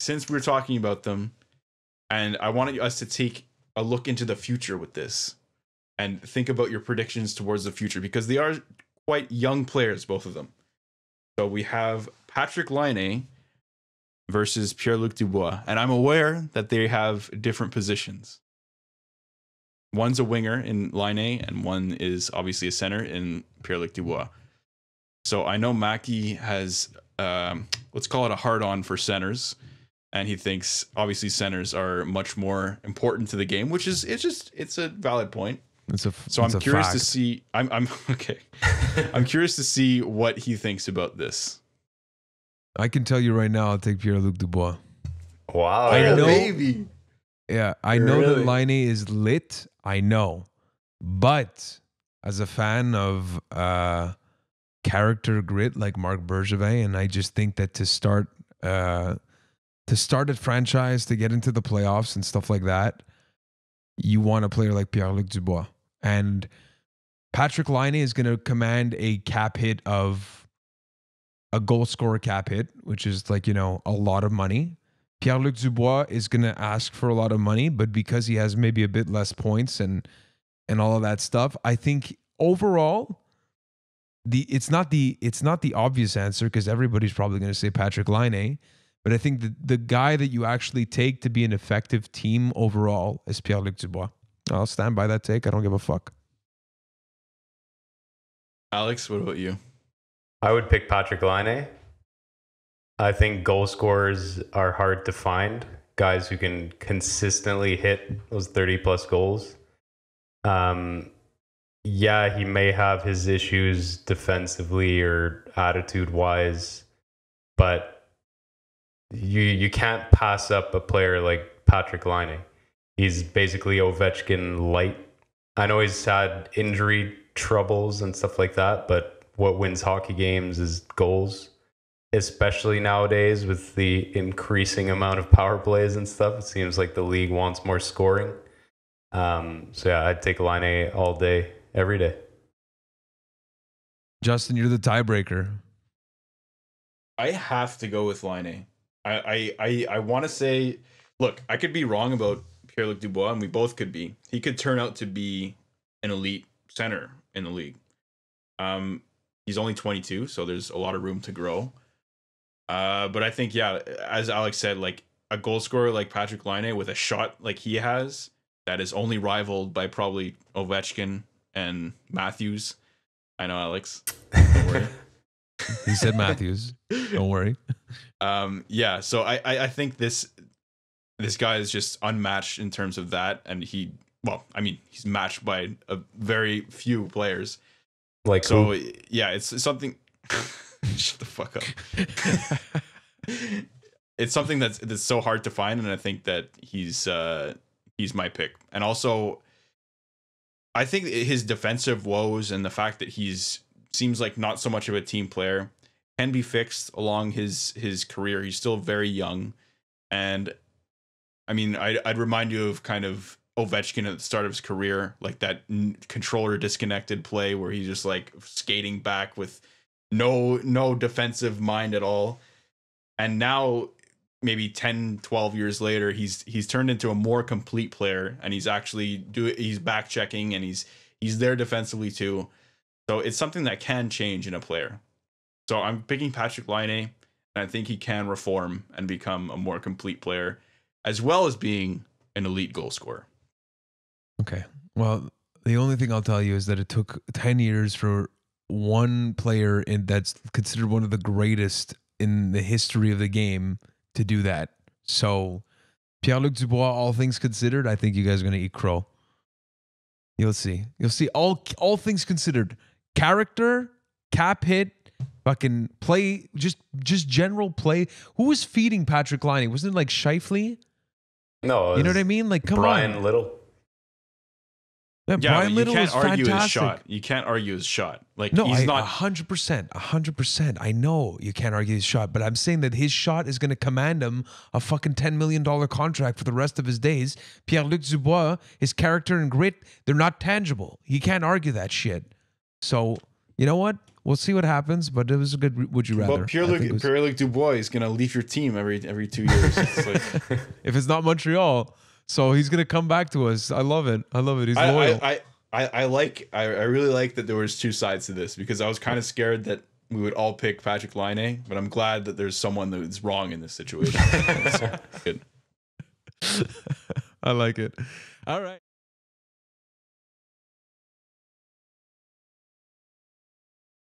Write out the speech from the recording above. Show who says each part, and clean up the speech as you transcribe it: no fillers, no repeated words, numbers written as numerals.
Speaker 1: since we're talking about them, and I wanted us to take a look into the future with this and think about your predictions towards the future, because they are quite young players, both of them. So we have Patrik Laine versus Pierre-Luc Dubois, and I'm aware that they have different positions. One's a winger in Laine, and one is obviously a center in Pierre-Luc Dubois. So I know Mackie has, let's call it a hard-on for centers, and he thinks obviously centers are much more important to the game, which is it's a valid point. I'm curious to see. I'm okay. I'm curious to see what he thinks about this.
Speaker 2: I can tell you right now, I'll take Pierre-Luc Dubois.
Speaker 3: Wow,
Speaker 2: I know.
Speaker 1: Baby.
Speaker 2: Yeah, I know that Laine is lit. I know, but as a fan of character grit like Marc Bergevin, and I just think that to start a franchise, to get into the playoffs and stuff like that, you want a player like Pierre-Luc Dubois. And Patrik Laine is going to command a cap hit of a goal scorer cap hit, which is like, a lot of money. Pierre-Luc Dubois is going to ask for a lot of money, but because he has maybe a bit less points and all of that stuff, I think overall, it's not the obvious answer, because everybody's probably going to say Patrik Laine, but I think the guy that you actually take to be an effective team overall is Pierre-Luc Dubois. I'll stand by that take. I don't give a fuck.
Speaker 1: Alex, what about you?
Speaker 3: I would pick Patrik Laine. I think goal scorers are hard to find. Guys who can consistently hit those 30-plus goals. Yeah, he may have his issues defensively or attitude-wise, but you can't pass up a player like Patrik Laine. He's basically Ovechkin light. I know he's had injury troubles and stuff like that, but what wins hockey games is goals. Especially nowadays with the increasing amount of power plays and stuff. It seems like the league wants more scoring. So yeah, I'd take Laine all day, every day.
Speaker 2: Justin, you're the tiebreaker.
Speaker 1: I have to go with Laine. I want to say, look, I could be wrong about Pierre-Luc Dubois, and we both could be. He could turn out to be an elite center in the league. He's only 22, so there's a lot of room to grow. But I think, yeah, as Alex said, like a goal scorer like Patrik Laine with a shot like he has, that is only rivaled by probably Ovechkin and Matthews. I know, Alex. Don't worry.
Speaker 2: He said Matthews. Don't worry.
Speaker 1: Yeah, so I think this guy is just unmatched in terms of that, and he's matched by a very few players.
Speaker 3: Like
Speaker 1: so,
Speaker 3: who?
Speaker 1: Yeah, it's something. Shut the fuck up. It's something that's so hard to find, and I think that he's my pick. And also, I think his defensive woes and the fact that seems like not so much of a team player can be fixed along his career. He's still very young, and I mean, I'd remind you of kind of Ovechkin at the start of his career, like that controller disconnected play where he's just like skating back with no defensive mind at all. And now maybe 10, 12 years later, he's turned into a more complete player, and he's actually he's back checking, and he's there defensively too. So it's something that can change in a player. So I'm picking Patrik Laine, and I think he can reform and become a more complete player, as well as being an elite goal scorer.
Speaker 2: Okay. Well, the only thing I'll tell you is that it took 10 years for one player that's considered one of the greatest in the history of the game to do that. So Pierre-Luc Dubois, all things considered, I think you guys are going to eat crow. You'll see. All things considered. Character, cap hit, fucking play, just general play. Who was feeding Patrik Laine? Wasn't it like Scheifele?
Speaker 3: No.
Speaker 2: You know what I mean? Like, come
Speaker 3: Brian
Speaker 2: on.
Speaker 3: Little.
Speaker 2: Yeah, Brian Little is fantastic.
Speaker 1: You can't argue his shot. Like,
Speaker 2: no,
Speaker 1: he's not
Speaker 2: 100%. I know you can't argue his shot, but I'm saying that his shot is going to command him a fucking $10 million contract for the rest of his days. Pierre-Luc Dubois, his character and grit, they're not tangible. He can't argue that shit. So, you know what? we'll see what happens. But it was a good would you rather.
Speaker 1: But Pierre-Luc Dubois is gonna leave your team every 2 years. It's like,
Speaker 2: if it's not Montreal, so he's gonna come back to us. I love it. I love it. He's loyal.
Speaker 1: I really like that there was two sides to this, because I was kind of scared that we would all pick Patrik Laine, but I'm glad that there's someone that's wrong in this situation. Good.
Speaker 2: I like it. All right.